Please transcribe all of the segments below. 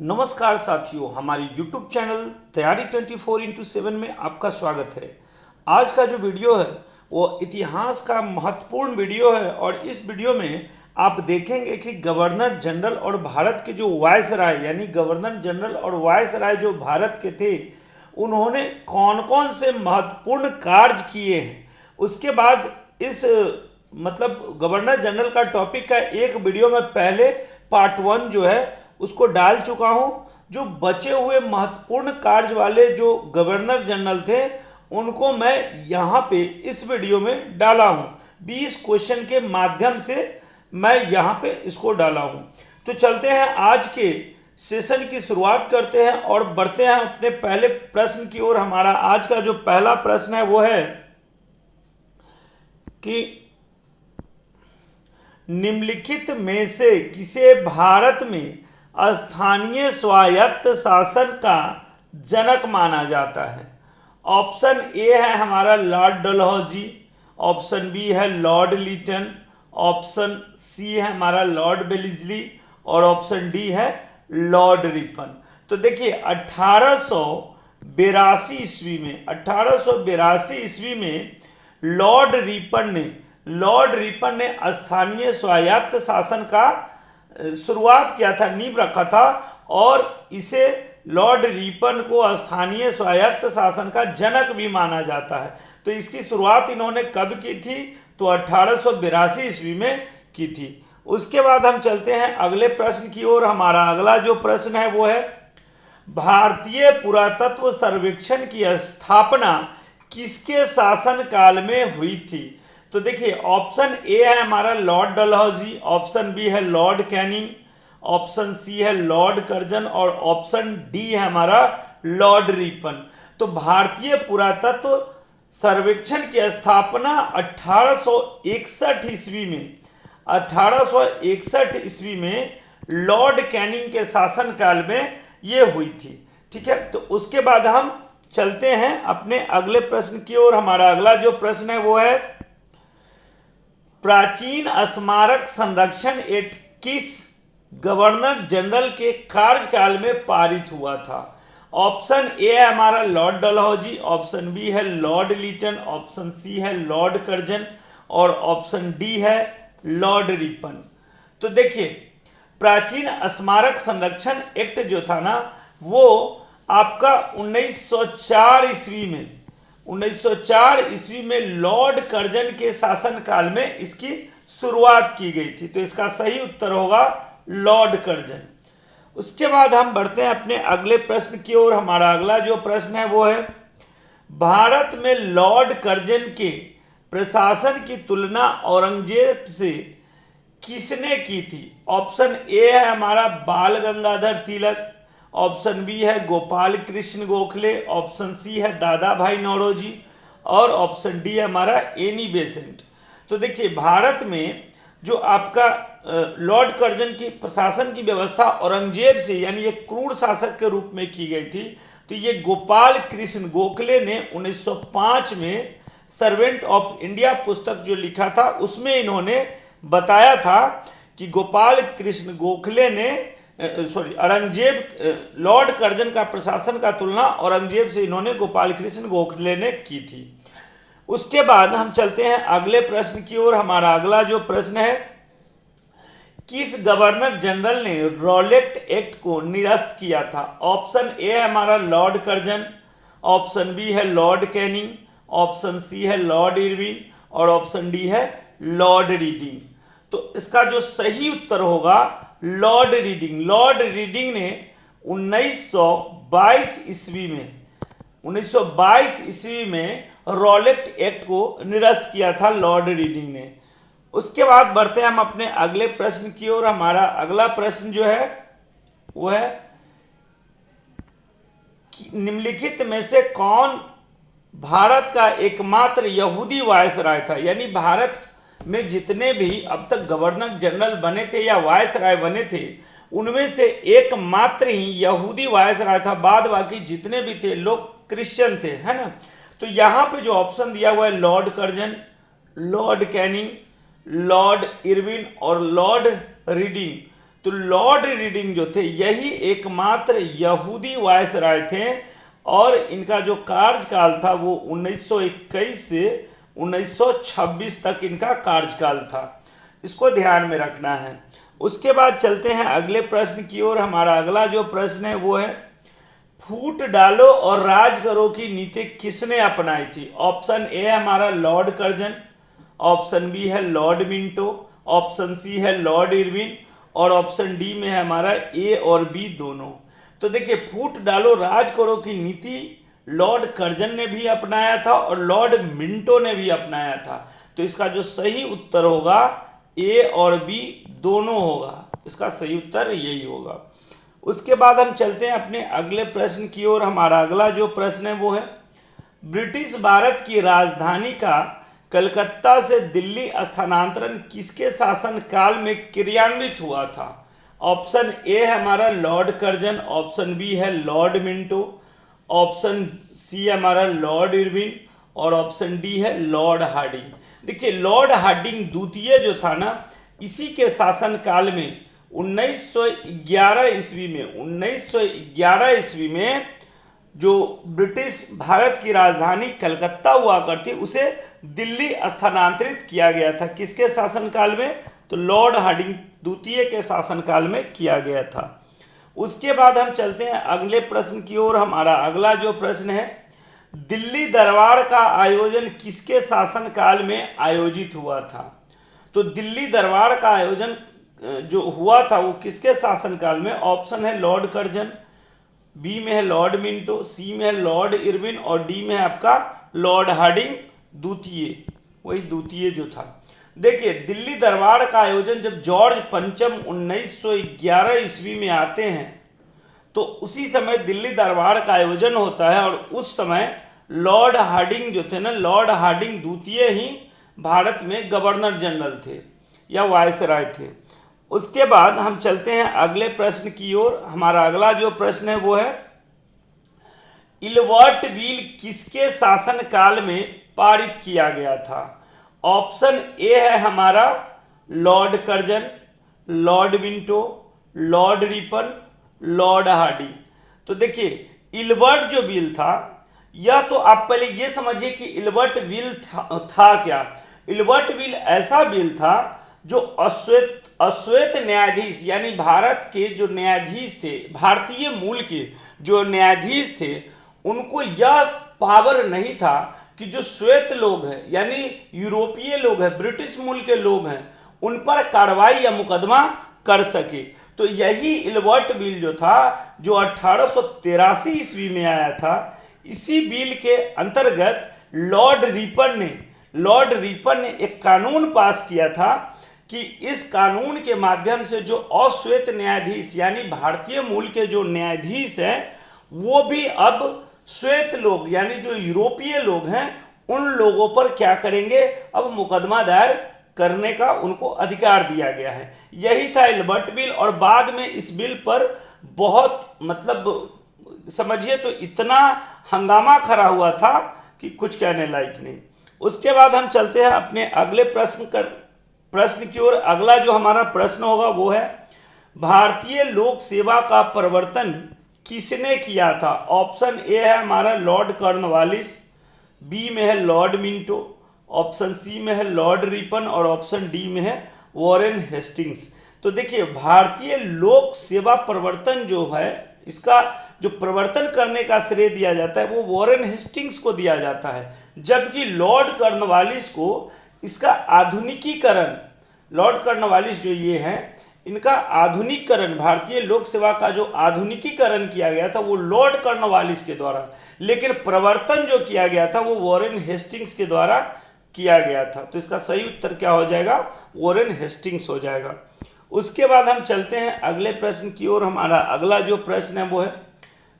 नमस्कार साथियों, हमारी YouTube चैनल तैयारी 24x7 में आपका स्वागत है। आज का जो वीडियो है वो इतिहास का महत्वपूर्ण वीडियो है और इस वीडियो में आप देखेंगे कि गवर्नर जनरल और भारत के जो वायसराय यानी गवर्नर जनरल और वायसराय जो भारत के थे उन्होंने कौन कौन से महत्वपूर्ण कार्य किए हैं। उसके बाद इस गवर्नर जनरल का टॉपिक का एक वीडियो में पहले पार्ट 1 जो है उसको डाल चुका हूं। जो बचे हुए महत्वपूर्ण कार्य वाले जो गवर्नर जनरल थे उनको मैं यहाँ पे इस वीडियो में डाला हूँ। 20 क्वेश्चन के माध्यम से मैं यहाँ पे इसको डाला हूँ। तो चलते हैं, आज के सेशन की शुरुआत करते हैं और बढ़ते हैं अपने पहले प्रश्न की ओर। हमारा आज का जो पहला प्रश्न है वो है कि निम्नलिखित में से किसे भारत में स्थानीय स्वायत्त शासन का जनक माना जाता है। ऑप्शन ए है हमारा लॉर्ड डलहौजी, ऑप्शन बी है लॉर्ड लिटन, ऑप्शन सी है हमारा लॉर्ड वेलेस्ली और ऑप्शन डी है लॉर्ड रिपन। तो देखिए 1882 ईस्वी में लॉर्ड रिपन ने स्थानीय स्वायत्त शासन का शुरुआत किया था, नींव रखा था और इसे लॉर्ड रिपन को स्थानीय स्वायत्त शासन का जनक भी माना जाता है। तो इसकी शुरुआत इन्होंने कब की थी? तो 1882 ईस्वी में की थी। उसके बाद हम चलते हैं अगले प्रश्न की ओर। हमारा अगला जो प्रश्न है वो है भारतीय पुरातत्व सर्वेक्षण की स्थापना किसके शासन काल में हुई थी? तो देखिए ऑप्शन ए है हमारा लॉर्ड डलहौजी, ऑप्शन बी है लॉर्ड कैनिंग, ऑप्शन सी है लॉर्ड कर्जन और ऑप्शन डी है हमारा लॉर्ड रिपन। तो भारतीय पुरातत्व सर्वेक्षण की स्थापना 1861 ईस्वी में लॉर्ड कैनिंग के शासनकाल में ये हुई थी। ठीक है, तो उसके बाद हम चलते हैं अपने अगले प्रश्न की ओर। हमारा अगला जो प्रश्न है वो है प्राचीन स्मारक संरक्षण एक्ट किस गवर्नर जनरल के कार्यकाल में पारित हुआ था? ऑप्शन ए है हमारा लॉर्ड डलहौजी, ऑप्शन बी है लॉर्ड लिटन, ऑप्शन सी है लॉर्ड कर्जन और ऑप्शन डी है लॉर्ड रिपन। तो देखिए प्राचीन स्मारक संरक्षण एक्ट जो था ना वो आपका 1904 ईस्वी में लॉर्ड कर्जन के शासनकाल में इसकी शुरुआत की गई थी। तो इसका सही उत्तर होगा लॉर्ड कर्जन। उसके बाद हम बढ़ते हैं अपने अगले प्रश्न की ओर। हमारा अगला जो प्रश्न है वो है भारत में लॉर्ड कर्जन के प्रशासन की तुलना औरंगजेब से किसने की थी? ऑप्शन ए है हमारा बाल गंगाधर तिलक, ऑप्शन बी है गोपाल कृष्ण गोखले, ऑप्शन सी है दादा भाई नौरोजी और ऑप्शन डी है हमारा एनी बेसेंट। तो देखिए भारत में जो आपका लॉर्ड कर्जन की प्रशासन की व्यवस्था औरंगजेब से यानी एक क्रूर शासक के रूप में की गई थी। तो ये गोपाल कृष्ण गोखले ने 1905 में सर्वेंट ऑफ इंडिया पुस्तक जो लिखा था उसमें इन्होंने बताया था कि गोपाल कृष्ण गोखले ने लॉर्ड कर्जन का प्रशासन का तुलना औरंगजेब से इन्होंने गोपाल कृष्ण गोखले ने की थी। उसके बाद हम चलते हैं अगले प्रश्न की ओर। हमारा अगला जो प्रश्न है किस गवर्नर जनरल ने रॉलेट एक्ट को निरस्त किया था? ऑप्शन ए है हमारा लॉर्ड कर्जन, ऑप्शन बी है लॉर्ड कैनिंग, ऑप्शन सी है लॉर्ड इरविन और ऑप्शन डी है लॉर्ड रीडिंग। तो इसका जो सही उत्तर होगा लॉर्ड रीडिंग ने 1922 ईस्वी में रॉलेट एक्ट को निरस्त किया था लॉर्ड रीडिंग ने। उसके बाद बढ़ते हैं हम अपने अगले प्रश्न की ओर। हमारा अगला प्रश्न जो है वो है निम्नलिखित में से कौन भारत का एकमात्र यहूदी वायसराय था? यानी भारत में जितने भी अब तक गवर्नर जनरल बने थे या वायसराय बने थे उनमें से एकमात्र ही यहूदी वायसराय था, बाद बाकी जितने भी थे लोग क्रिश्चियन थे, है ना। तो यहाँ पे जो ऑप्शन दिया हुआ है Lord Curzon, Lord Canning, Lord Irwin और लॉर्ड रीडिंग, तो लॉर्ड रीडिंग जो थे यही एकमात्र यहूदी वायसराय थे और इनका जो कार्यकाल था वो 1921 से 1926 तक इनका कार्यकाल था। इसको ध्यान में रखना है। उसके बाद चलते हैं अगले प्रश्न की ओर। हमारा अगला जो प्रश्न है वो है फूट डालो और राज करो की नीति किसने अपनाई थी? ऑप्शन ए है हमारा लॉर्ड कर्जन, ऑप्शन बी है लॉर्ड मिंटो, ऑप्शन सी है लॉर्ड इरविन और ऑप्शन डी में है हमारा ए और बी दोनों। तो देखिए, फूट डालो राज करो की नीति लॉर्ड कर्जन ने भी अपनाया था और लॉर्ड मिंटो ने भी अपनाया था। तो इसका जो सही उत्तर होगा ए और बी दोनों होगा। इसका सही उत्तर यही होगा। उसके बाद हम चलते हैं अपने अगले प्रश्न की ओर। हमारा अगला जो प्रश्न है वो है ब्रिटिश भारत की राजधानी का कलकत्ता से दिल्ली स्थानांतरण किसके शासन काल में क्रियान्वित हुआ था? ऑप्शन ए है हमारा लॉर्ड कर्जन, ऑप्शन बी है लॉर्ड मिंटो, ऑप्शन सी है हमारा लॉर्ड इरविन और ऑप्शन डी है लॉर्ड हार्डिंग। देखिए, लॉर्ड हार्डिंग द्वितीय जो था ना, इसी के शासन काल में 1911 ईस्वी में जो ब्रिटिश भारत की राजधानी कलकत्ता हुआ करती उसे दिल्ली स्थानांतरित किया गया था। किसके शासनकाल में? तो लॉर्ड हार्डिंग द्वितीय के शासनकाल में किया गया था। उसके बाद हम चलते हैं अगले प्रश्न की ओर। हमारा अगला जो प्रश्न है दिल्ली दरबार का आयोजन किसके शासनकाल में आयोजित हुआ था? तो दिल्ली दरबार का आयोजन जो हुआ था वो किसके शासनकाल में? ऑप्शन है लॉर्ड कर्जन, बी में है लॉर्ड मिंटो, सी में है लॉर्ड इरविन और डी में है आपका लॉर्ड हार्डिंग द्वितीय, वही द्वितीय जो था। देखिए, दिल्ली दरबार का आयोजन जब जॉर्ज पंचम 1911 ईस्वी में आते हैं तो उसी समय दिल्ली दरबार का आयोजन होता है और उस समय लॉर्ड हार्डिंग जो थे ना, लॉर्ड हार्डिंग द्वितीय ही भारत में गवर्नर जनरल थे या वायसराय थे। उसके बाद हम चलते हैं अगले प्रश्न की ओर। हमारा अगला जो प्रश्न है वो है इल्बर्ट बिल किसके शासन काल में पारित किया गया था? ऑप्शन ए है हमारा Lord Curzon, Lord Minto, Lord Ripon, Lord Hardinge. तो देखिए, इल्बर्ट जो बिल था, यह तो आप पहले ये समझिए कि इल्बर्ट बिल था क्या। इल्बर्ट बिल ऐसा बिल था जो अश्वेत न्यायाधीश यानी भारत के जो न्यायाधीश थे, भारतीय मूल के जो न्यायाधीश थे, उनको यह पावर नहीं था कि जो श्वेत लोग हैं यानी यूरोपीय लोग हैं, ब्रिटिश मूल के लोग हैं, उन पर कार्रवाई या मुकदमा कर सके। तो यही इल्बर्ट बिल जो था, जो 1883 ईस्वी में आया था, इसी बिल के अंतर्गत लॉर्ड रिपन ने एक कानून पास किया था कि इस कानून के माध्यम से जो अश्वेत न्यायाधीश यानी भारतीय मूल के जो न्यायाधीश हैं, वो भी अब श्वेत लोग यानी जो यूरोपीय लोग हैं उन लोगों पर क्या करेंगे, अब मुकदमा दायर करने का उनको अधिकार दिया गया है। यही था इल्बर्ट बिल और बाद में इस बिल पर बहुत समझिए तो इतना हंगामा खड़ा हुआ था कि कुछ कहने लायक नहीं। उसके बाद हम चलते हैं अपने अगले प्रश्न की ओर। अगला जो हमारा प्रश्न होगा वो है भारतीय लोक सेवा का प्रवर्तन किसने किया था? ऑप्शन ए है हमारा लॉर्ड कॉर्नवालिस, बी में है लॉर्ड मिंटो, ऑप्शन सी में है लॉर्ड रिपन और ऑप्शन डी में है वॉरेन हेस्टिंग्स। तो देखिए, भारतीय लोक सेवा प्रवर्तन जो है, इसका जो प्रवर्तन करने का श्रेय दिया जाता है वो वॉरेन हेस्टिंग्स को दिया जाता है, जबकि लॉर्ड कॉर्नवालिस को इसका आधुनिकीकरण, लॉर्ड कॉर्नवालिस जो ये हैं, इनका आधुनिकीकरण, भारतीय लोक सेवा का जो आधुनिकीकरण किया गया था वो लॉर्ड कॉर्नवालिस के द्वारा, लेकिन प्रवर्तन जो किया गया था वो वॉरेन हेस्टिंग्स के द्वारा किया गया था। तो इसका सही उत्तर क्या हो जाएगा? वॉरेन हेस्टिंग्स हो जाएगा। उसके बाद हम चलते हैं अगले प्रश्न की ओर। हमारा अगला जो प्रश्न है वो है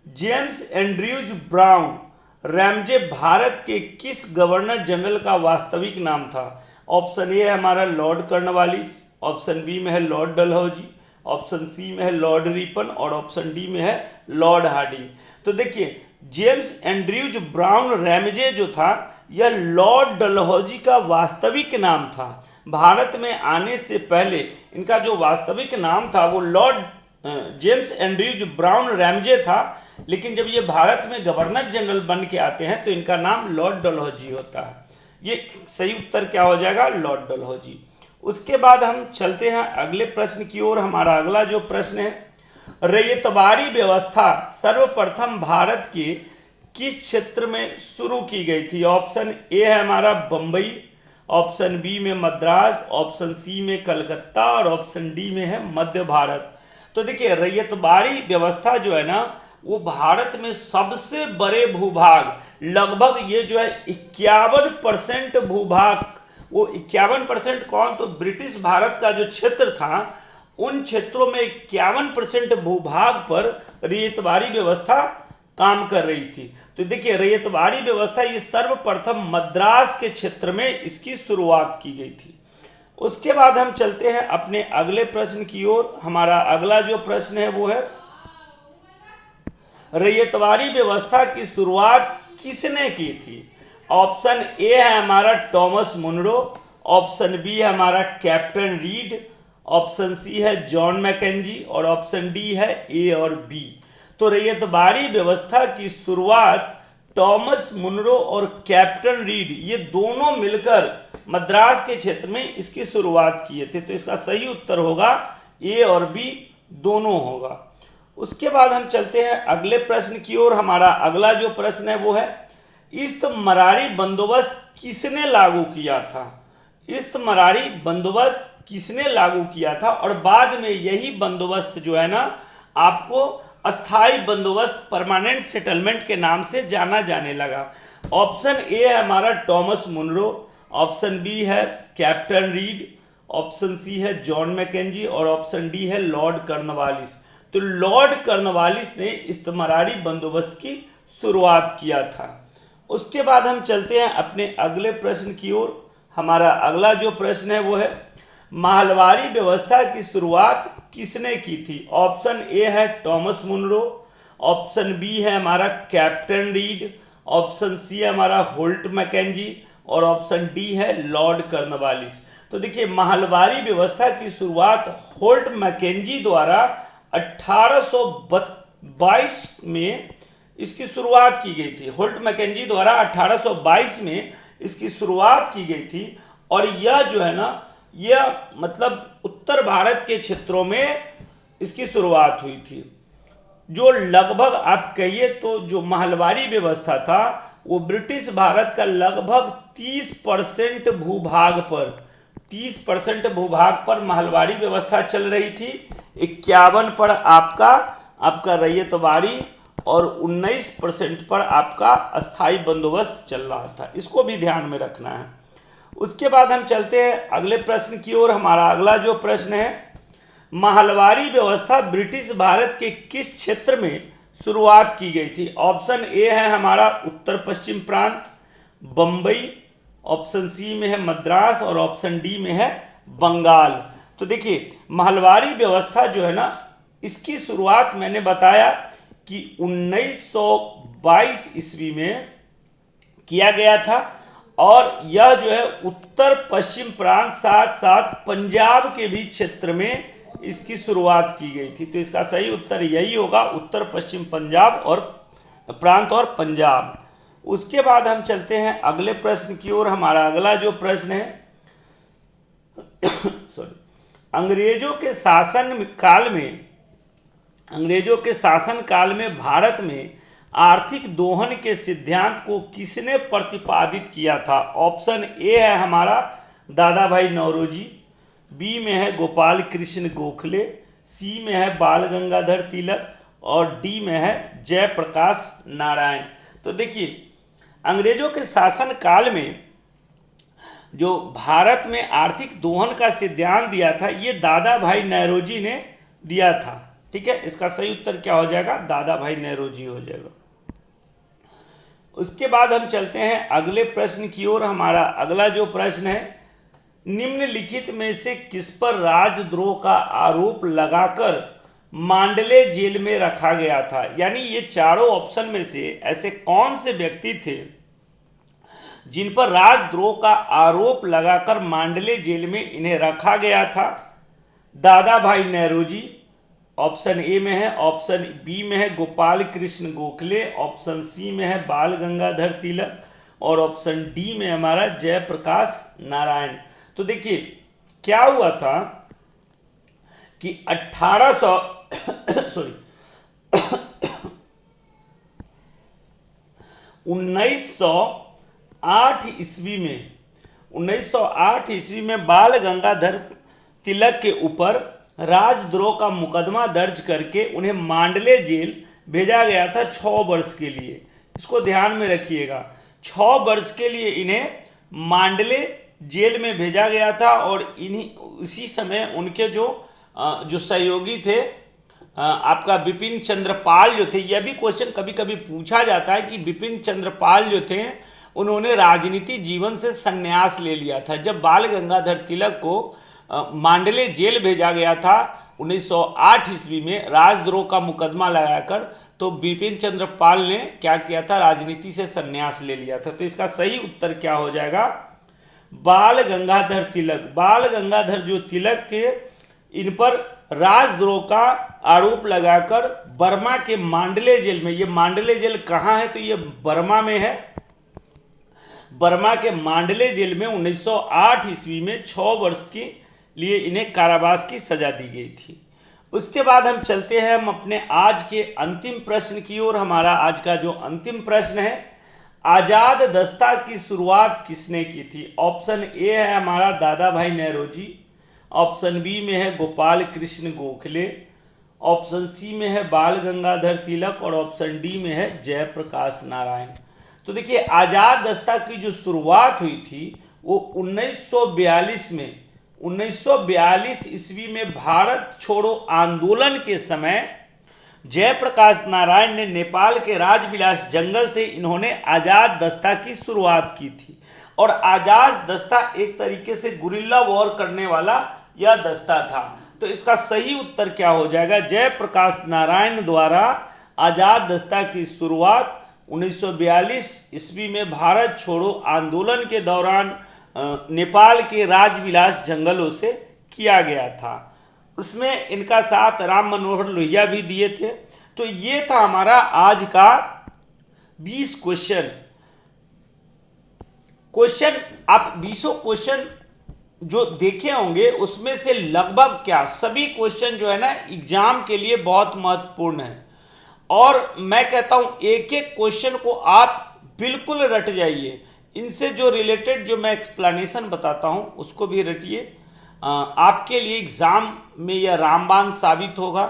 James Andrews brown Ramsay Bharat के किस गवर्नर जनरल का वास्तविक नाम था? ऑप्शन ए है हमारा लॉर्ड कॉर्नवालिस, ऑप्शन बी में है लॉर्ड डलहौजी, ऑप्शन सी में है लॉर्ड रिपन और ऑप्शन डी में है लॉर्ड हार्डिंग। तो देखिए, जेम्स एंड्रयूज ब्राउन रैमजे जो था, यह लॉर्ड डलहौजी का वास्तविक नाम था। भारत में आने से पहले इनका जो वास्तविक नाम था वो Lord James Andrews brown Ramsay था, लेकिन जब ये भारत में गवर्नर जनरल बन के आते हैं तो इनका नाम लॉर्ड डलहौजी होता है। ये सही उत्तर क्या हो जाएगा? लॉर्ड डलहौजी। उसके बाद हम चलते हैं अगले प्रश्न की ओर। हमारा अगला जो प्रश्न है, रैयतवाड़ी व्यवस्था सर्वप्रथम भारत के किस क्षेत्र में शुरू की गई थी? ऑप्शन ए है हमारा बम्बई, ऑप्शन बी में मद्रास, ऑप्शन सी में कलकत्ता और ऑप्शन डी में है मध्य भारत। तो देखिए, रैयतवाड़ी व्यवस्था जो है ना, वो भारत में सबसे बड़े भूभाग, लगभग ये जो है 51% भूभाग, वो 51% कौन? तो ब्रिटिश भारत का जो क्षेत्र था, उन क्षेत्रों में 51% भूभाग पर रैयतवाड़ी व्यवस्था काम कर रही थी। तो देखिए, रैयतवाड़ी व्यवस्था ये सर्वप्रथम मद्रास के क्षेत्र में इसकी शुरुआत की गई थी। उसके बाद हम चलते हैं अपने अगले प्रश्न की ओर। हमारा अगला जो प्रश्न है वो है, रैयतवाड़ी व्यवस्था की शुरुआत किसने की थी? ऑप्शन ए है हमारा टॉमस मुनरो, ऑप्शन बी है हमारा कैप्टन रीड, ऑप्शन सी है जॉन मैकेंजी और ऑप्शन डी है ए और बी। तो रैयतवाड़ी व्यवस्था की शुरुआत टॉमस मुनरो और कैप्टन रीड, ये दोनों मिलकर मद्रास के क्षेत्र में इसकी शुरुआत किए थे। तो इसका सही उत्तर होगा ए और बी, दोनों होगा। उसके बाद हम चलते हैं अगले प्रश्न की ओर। हमारा अगला जो प्रश्न है वो है, इस्तमरारी बंदोबस्त किसने लागू किया था? इस्तमरारी बंदोबस्त किसने लागू किया था और बाद में यही बंदोबस्त जो है ना, आपको अस्थाई बंदोबस्त, परमानेंट सेटलमेंट के नाम से जाना जाने लगा। ऑप्शन ए है हमारा टॉमस मुनरो, ऑप्शन बी है कैप्टन रीड, ऑप्शन सी है जॉन मैकेंजी और ऑप्शन डी है लॉर्ड कॉर्नवालिस। तो लॉर्ड कॉर्नवालिस ने इस्तमरारी बंदोबस्त की शुरुआत किया था। उसके बाद हम चलते हैं अपने अगले प्रश्न की ओर। हमारा अगला जो प्रश्न है वो है, महलवारी व्यवस्था की शुरुआत किसने की थी? ऑप्शन ए है टॉमस मुनरो, ऑप्शन बी है हमारा कैप्टन रीड, ऑप्शन सी है हमारा होल्ट मैकेंजी और ऑप्शन डी है लॉर्ड कॉर्नवालिस। तो देखिए, महलवारी व्यवस्था की शुरुआत होल्ट मैकेंजी द्वारा 1822 में इसकी शुरुआत की गई थी। होल्ट मैकेंजी द्वारा 1822 में इसकी शुरुआत की गई थी और यह जो है ना, यह मतलब उत्तर भारत के क्षेत्रों में इसकी शुरुआत हुई थी। जो लगभग आप कहिए तो जो महलवारी व्यवस्था था, वो ब्रिटिश भारत का लगभग 30% भूभाग पर, 30% भूभाग पर महलवारी व्यवस्था चल रही थी। 51 पर आपका रैयतवाड़ी और 19% पर आपका अस्थाई बंदोबस्त चल रहा था। इसको भी ध्यान में रखना है। उसके बाद हम चलते हैं अगले प्रश्न की ओर। हमारा अगला जो प्रश्न है, महलवारी व्यवस्था ब्रिटिश भारत के किस क्षेत्र में शुरुआत की गई थी? ऑप्शन ए है हमारा उत्तर पश्चिम प्रांत, बम्बई, ऑप्शन सी में है मद्रास और ऑप्शन डी में है बंगाल। तो देखिए, महलवारी व्यवस्था जो है ना, इसकी शुरुआत मैंने बताया कि 1922 ईस्वी में किया गया था और यह जो है उत्तर पश्चिम प्रांत साथ साथ पंजाब के भी क्षेत्र में इसकी शुरुआत की गई थी। तो इसका सही उत्तर यही होगा, उत्तर पश्चिम पंजाब और प्रांत और पंजाब। उसके बाद हम चलते हैं अगले प्रश्न की ओर। हमारा अगला जो प्रश्न है अंग्रेजों के शासन काल में भारत में आर्थिक दोहन के सिद्धांत को किसने प्रतिपादित किया था? ऑप्शन ए है हमारा दादा भाई नौरोजी, बी में है गोपाल कृष्ण गोखले, सी में है बाल गंगाधर तिलक और डी में है जयप्रकाश नारायण। तो देखिए, अंग्रेजों के शासन काल में जो भारत में आर्थिक दोहन का सिद्धांत दिया था, ये दादा भाई नौरोजी ने दिया था। ठीक है, इसका सही उत्तर क्या हो जाएगा? दादा भाई नौरोजी हो जाएगा। उसके बाद हम चलते हैं अगले प्रश्न की ओर। हमारा अगला जो प्रश्न है, निम्नलिखित में से किस पर राजद्रोह का आरोप लगाकर मांडले जेल में रखा गया था। यानी ये चारों ऑप्शन में से ऐसे कौन से व्यक्ति थे जिन पर राजद्रोह का आरोप लगाकर मांडले जेल में इन्हें रखा गया था? दादा भाई नेहरूजी ऑप्शन ए में है, ऑप्शन बी में है गोपाल कृष्ण गोखले, ऑप्शन सी में है बाल गंगाधर तिलक और ऑप्शन डी में हमारा जयप्रकाश नारायण। तो देखिए क्या हुआ था कि 1908 ईस्वी में बाल गंगाधर तिलक के ऊपर राजद्रोह का मुकदमा दर्ज करके उन्हें मांडले जेल भेजा गया था 6 वर्ष के लिए। इसको ध्यान में रखिएगा, 6 वर्ष के लिए इन्हें मांडले जेल में भेजा गया था। और उसी समय उनके जो सहयोगी थे आपका बिपिन चंद्र पाल जो थे, यह भी क्वेश्चन कभी कभी पूछा जाता है कि बिपिन चंद्र पाल जो थे उन्होंने राजनीति जीवन से संन्यास ले लिया था। जब बाल गंगाधर तिलक को मांडले जेल भेजा गया था 1908 ईस्वी में राजद्रोह का मुकदमा लगाकर, तो बिपिन चंद्र पाल ने क्या किया था, राजनीति से संन्यास ले लिया था। तो इसका सही उत्तर क्या हो जाएगा, बाल गंगाधर तिलक। बाल गंगाधर जो तिलक थे इन पर राजद्रोह का आरोप लगाकर बर्मा के मांडले जेल में, ये मांडले जेल कहाँ है तो ये बर्मा में है, बर्मा के मांडले जेल में 1908 ईस्वी में 6 वर्ष के लिए इन्हें कारावास की सजा दी गई थी। उसके बाद हम चलते हैं हम अपने आज के अंतिम प्रश्न की ओर। हमारा आज का जो अंतिम प्रश्न है, आजाद दस्ता की शुरुआत किसने की थी? ऑप्शन ए है हमारा दादा भाई नेहरूजी, ऑप्शन बी में है गोपाल कृष्ण गोखले, ऑप्शन सी में है बाल गंगाधर तिलक और ऑप्शन डी में है जयप्रकाश नारायण। तो देखिए आजाद दस्ता की जो शुरुआत हुई थी वो 1942 ईस्वी में भारत छोड़ो आंदोलन के समय जयप्रकाश नारायण ने नेपाल के राजविलास जंगल से इन्होंने आजाद दस्ता की शुरुआत की थी। और आजाद दस्ता एक तरीके से गुरिल्ला वॉर करने वाला यह दस्ता था। तो इसका सही उत्तर क्या हो जाएगा, जयप्रकाश नारायण द्वारा आजाद दस्ता की शुरुआत 1942 ईस्वी में भारत छोड़ो आंदोलन के दौरान नेपाल के राजविलास जंगलों से किया गया था। उसमें इनका साथ राम मनोहर लोहिया भी दिए थे। तो ये था हमारा आज का 20 क्वेश्चन। आप 20 क्वेश्चन जो देखे होंगे उसमें से लगभग क्या सभी क्वेश्चन जो है ना एग्जाम के लिए बहुत महत्वपूर्ण है। और मैं कहता हूं एक एक क्वेश्चन को आप बिल्कुल रट जाइए। इनसे जो रिलेटेड जो मैं एक्सप्लेनेशन बताता हूं उसको भी रटिए। आपके लिए एग्ज़ाम में यह रामबाण साबित होगा।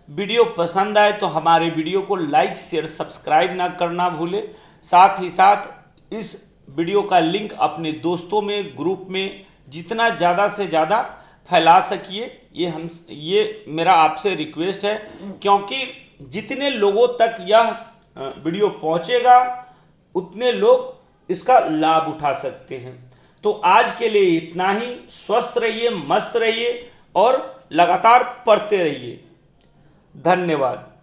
वीडियो पसंद आए तो हमारे वीडियो को लाइक शेयर सब्सक्राइब ना करना भूले। साथ ही साथ इस वीडियो का लिंक अपने दोस्तों में ग्रुप में जितना ज़्यादा से ज़्यादा फैला सकिए, ये मेरा आपसे रिक्वेस्ट है। क्योंकि जितने लोगों तक यह वीडियो पहुंचेगा उतने लोग इसका लाभ उठा सकते हैं। तो आज के लिए इतना ही। स्वस्थ रहिए, मस्त रहिए और लगातार पढ़ते रहिए। धन्यवाद।